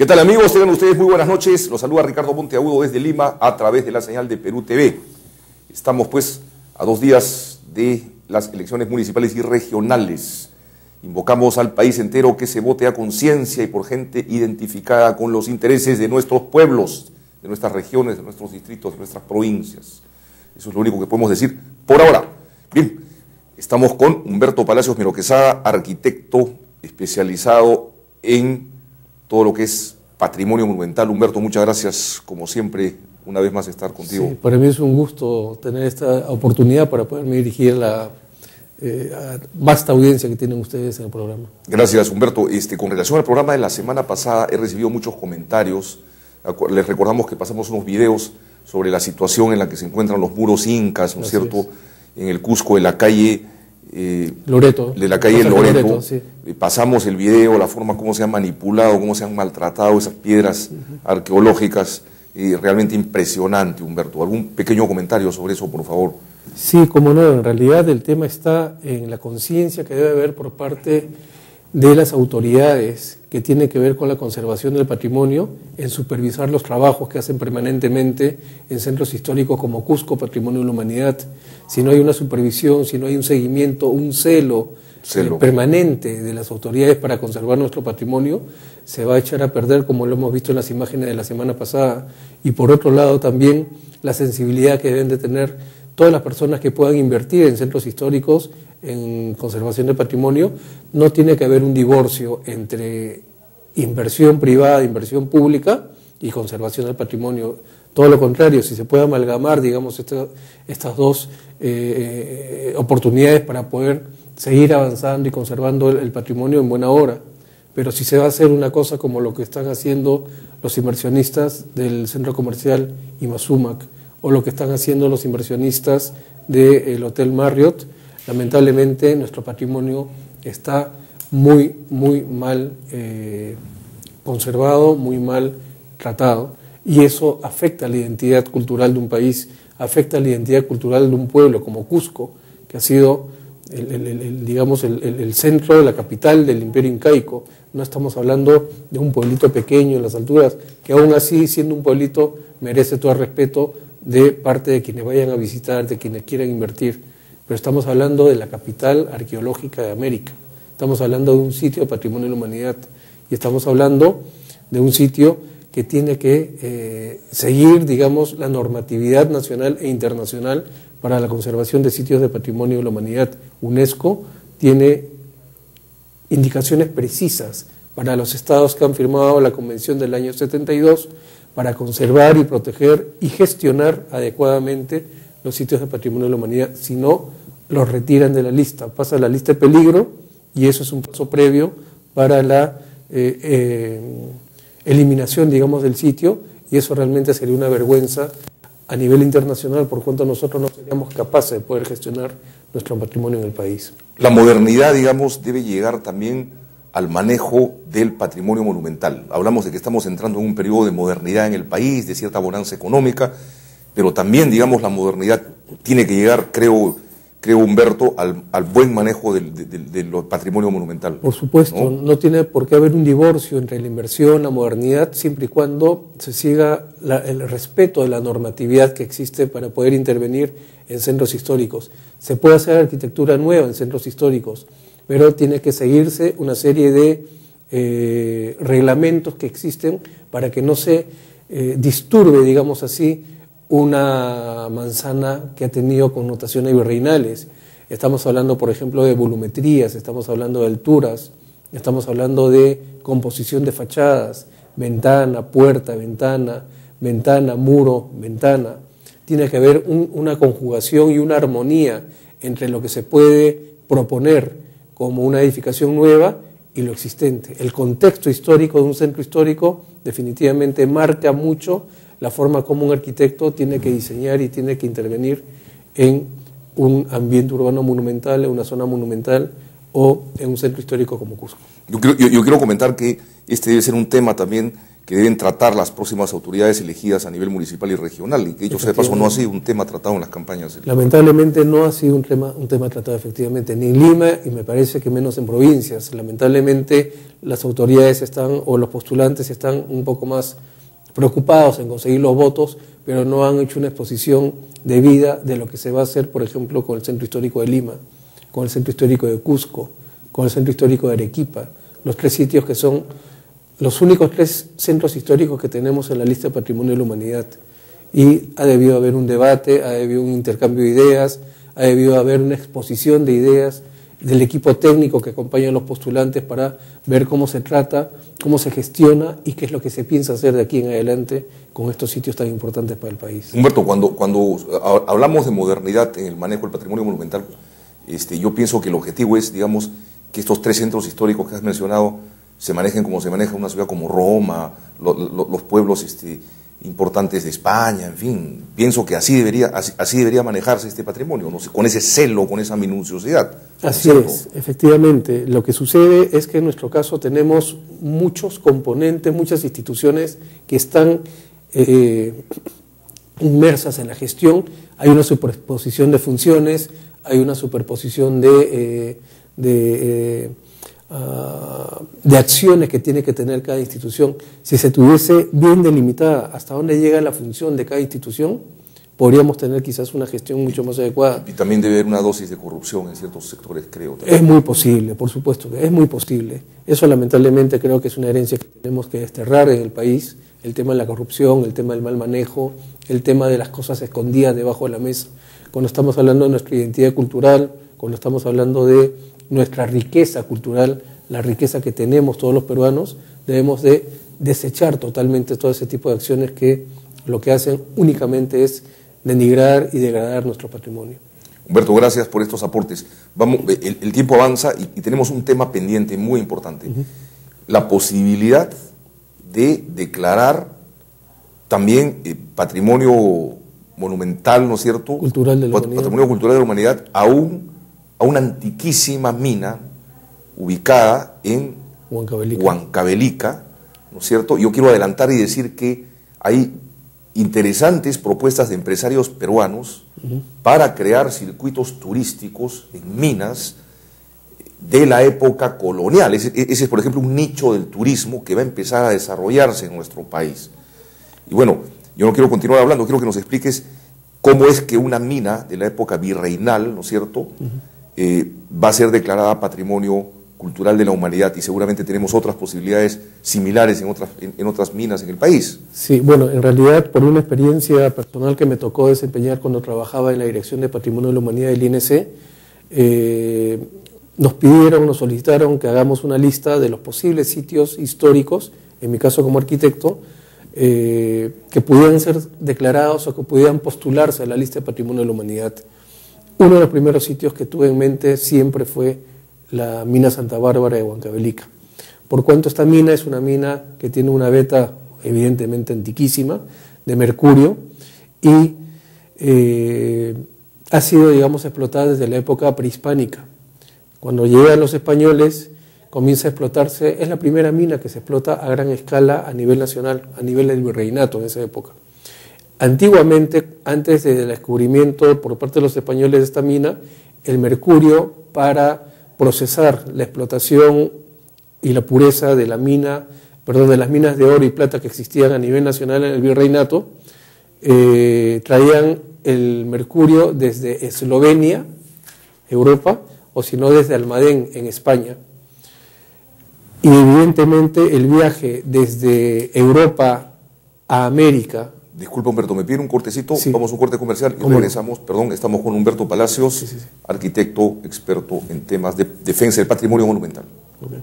¿Qué tal, amigos? Tengan ustedes muy buenas noches. Los saluda Ricardo Monteagudo desde Lima a través de la señal de Perú TV. Estamos pues a 2 días de las elecciones municipales y regionales. Invocamos al país entero que se vote a conciencia y por gente identificada con los intereses de nuestros pueblos, de nuestras regiones, de nuestros distritos, de nuestras provincias. Eso es lo único que podemos decir por ahora. Bien, estamos con Humberto Palacios Mero Quesada, arquitecto especializado en todo lo que es patrimonio monumental. Humberto, muchas gracias, como siempre, una vez más estar contigo. Sí, para mí es un gusto tener esta oportunidad para poderme dirigir a la vasta audiencia que tienen ustedes en el programa. Gracias, Humberto. Con relación al programa de la semana pasada, he recibido muchos comentarios. Les recordamos que pasamos unos videos sobre la situación en la que se encuentran los muros incas, ¿no es cierto?, en el Cusco, de la calle Loreto. De la calle Loreto. Sí. Pasamos el video, la forma como se han manipulado, cómo se han maltratado esas piedras arqueológicas. Realmente impresionante, Humberto. ¿Algún pequeño comentario sobre eso, por favor? Sí, como no, en realidad el tema está en la conciencia que debe haber por parte de las autoridades que tiene que ver con la conservación del patrimonio, en supervisar los trabajos que hacen permanentemente en centros históricos como Cusco, Patrimonio de la Humanidad. Si no hay una supervisión, si no hay un seguimiento, un celo permanente de las autoridades para conservar nuestro patrimonio, se va a echar a perder, como lo hemos visto en las imágenes de la semana pasada. Y por otro lado también la sensibilidad que deben de tener todas las personas que puedan invertir en centros históricos, en conservación del patrimonio. No tiene que haber un divorcio entre inversión privada, inversión pública y conservación del patrimonio. Todo lo contrario, si se puede amalgamar, digamos, estas dos oportunidades para poder seguir avanzando y conservando el patrimonio en buena hora. Pero si se va a hacer una cosa como lo que están haciendo los inversionistas del centro comercial Imazúmac o lo que están haciendo los inversionistas del Hotel Marriott, lamentablemente nuestro patrimonio está muy mal conservado, muy mal tratado, y eso afecta a la identidad cultural de un país, afecta a la identidad cultural de un pueblo como Cusco, que ha sido el centro de la capital del Imperio Incaico. No estamos hablando de un pueblito pequeño en las alturas, que aún así, siendo un pueblito, merece todo el respeto de parte de quienes vayan a visitar, de quienes quieran invertir. Pero estamos hablando de la capital arqueológica de América, estamos hablando de un sitio de patrimonio de la humanidad y estamos hablando de un sitio que tiene que seguir, digamos, la normatividad nacional e internacional para la conservación de sitios de patrimonio de la humanidad. UNESCO tiene indicaciones precisas para los estados que han firmado la Convención del año 72 para conservar y proteger y gestionar adecuadamente los sitios de patrimonio de la humanidad. Si no, los retiran de la lista, pasa a la lista de peligro, y eso es un paso previo para la eliminación, digamos, del sitio, y eso realmente sería una vergüenza a nivel internacional, por cuanto nosotros no seríamos capaces de poder gestionar nuestro patrimonio en el país. La modernidad, digamos, debe llegar también al manejo del patrimonio monumental. Hablamos de que estamos entrando en un periodo de modernidad en el país, de cierta bonanza económica, pero también, digamos, la modernidad tiene que llegar, creo Humberto, al buen manejo del patrimonio monumental. Por supuesto, ¿no? Tiene por qué haber un divorcio entre la inversión, la modernidad, siempre y cuando se siga el respeto de la normatividad que existe para poder intervenir en centros históricos. Se puede hacer arquitectura nueva en centros históricos, pero tiene que seguirse una serie de reglamentos que existen para que no se disturbe, digamos así, una manzana que ha tenido connotaciones virreinales. Estamos hablando, por ejemplo, de volumetrías, estamos hablando de alturas, estamos hablando de composición de fachadas, ventana, puerta, ventana, muro, ventana. Tiene que haber una conjugación y una armonía entre lo que se puede proponer como una edificación nueva y lo existente. El contexto histórico de un centro histórico definitivamente marca mucho la forma como un arquitecto tiene que diseñar y tiene que intervenir en un ambiente urbano monumental, en una zona monumental o en un centro histórico como Cusco. Yo quiero comentar que este debe ser un tema también que deben tratar las próximas autoridades elegidas a nivel municipal y regional, y que dicho sea de paso no ha sido un tema tratado en las campañas. Lamentablemente no ha sido un tema tratado efectivamente ni en Lima y me parece que menos en provincias. Lamentablemente las autoridades están, o los postulantes están un poco más preocupados en conseguir los votos, pero no han hecho una exposición debida de lo que se va a hacer, por ejemplo, con el Centro Histórico de Lima, con el Centro Histórico de Cusco, con el Centro Histórico de Arequipa, los 3 sitios que son los únicos 3 centros históricos que tenemos en la lista de Patrimonio de la Humanidad. Y ha debido haber un debate, ha debido un intercambio de ideas, ha debido haber una exposición de ideas del equipo técnico que acompaña a los postulantes para ver cómo se trata, cómo se gestiona y qué es lo que se piensa hacer de aquí en adelante con estos sitios tan importantes para el país. Humberto, cuando hablamos de modernidad en el manejo del patrimonio monumental, yo pienso que el objetivo es, digamos, que estos 3 centros históricos que has mencionado se manejen como se maneja una ciudad como Roma, los pueblos importantes de España, en fin. Pienso que así debería manejarse este patrimonio, no sé, con ese celo, con esa minuciosidad. Así es, efectivamente. Lo que sucede es que en nuestro caso tenemos muchos componentes, muchas instituciones que están inmersas en la gestión. Hay una superposición de funciones, hay una superposición de acciones que tiene que tener cada institución. Si se tuviese bien delimitada hasta dónde llega la función de cada institución, podríamos tener quizás una gestión mucho más adecuada. Y también debe haber una dosis de corrupción en ciertos sectores, creo. También. Es muy posible, por supuesto que es muy posible. Eso lamentablemente creo que es una herencia que tenemos que desterrar en el país, el tema de la corrupción, el tema del mal manejo, el tema de las cosas escondidas debajo de la mesa. Cuando estamos hablando de nuestra identidad cultural, cuando estamos hablando de nuestra riqueza cultural, la riqueza que tenemos todos los peruanos, debemos de desechar totalmente todo ese tipo de acciones que lo que hacen únicamente es denigrar y degradar nuestro patrimonio. Humberto, gracias por estos aportes. Vamos, el tiempo avanza y tenemos un tema pendiente muy importante. La posibilidad de declarar también patrimonio monumental, ¿no es cierto? Cultural de la humanidad. Patrimonio cultural de la humanidad a una antiquísima mina ubicada en Huancavelica, ¿no es cierto? Yo quiero adelantar y decir que hay interesantes propuestas de empresarios peruanos para crear circuitos turísticos en minas de la época colonial. Ese es, por ejemplo, un nicho del turismo que va a empezar a desarrollarse en nuestro país. Y bueno, yo no quiero continuar hablando, quiero que nos expliques cómo es que una mina de la época virreinal, ¿no es cierto?, va a ser declarada Patrimonio Cultural de la Humanidad, y seguramente tenemos otras posibilidades similares en otras minas en el país. Sí, bueno, en realidad por una experiencia personal que me tocó desempeñar cuando trabajaba en la Dirección de Patrimonio de la Humanidad del INC, nos solicitaron que hagamos una lista de los posibles sitios históricos, en mi caso como arquitecto, que pudieran ser declarados o que pudieran postularse a la lista de Patrimonio de la Humanidad. Uno de los primeros sitios que tuve en mente siempre fue la mina Santa Bárbara de Huancavelica. Por cuanto esta mina es una mina que tiene una veta evidentemente antiquísima, de mercurio, y ha sido, digamos, explotada desde la época prehispánica. Cuando llegan los españoles, comienza a explotarse, es la primera mina que se explota a gran escala a nivel nacional, a nivel del virreinato en esa época. Antiguamente, antes del descubrimiento por parte de los españoles de esta mina, el mercurio para procesar la explotación y la pureza de la mina, de las minas de oro y plata que existían a nivel nacional en el virreinato, traían el mercurio desde Eslovenia, Europa, o si no desde Almadén, en España. Y evidentemente el viaje desde Europa a América. Disculpa, Humberto, me piden un cortecito, sí. Vamos a un corte comercial y regresamos. Perdón, estamos con Humberto Palacios, arquitecto experto en temas de defensa del patrimonio monumental. Okay.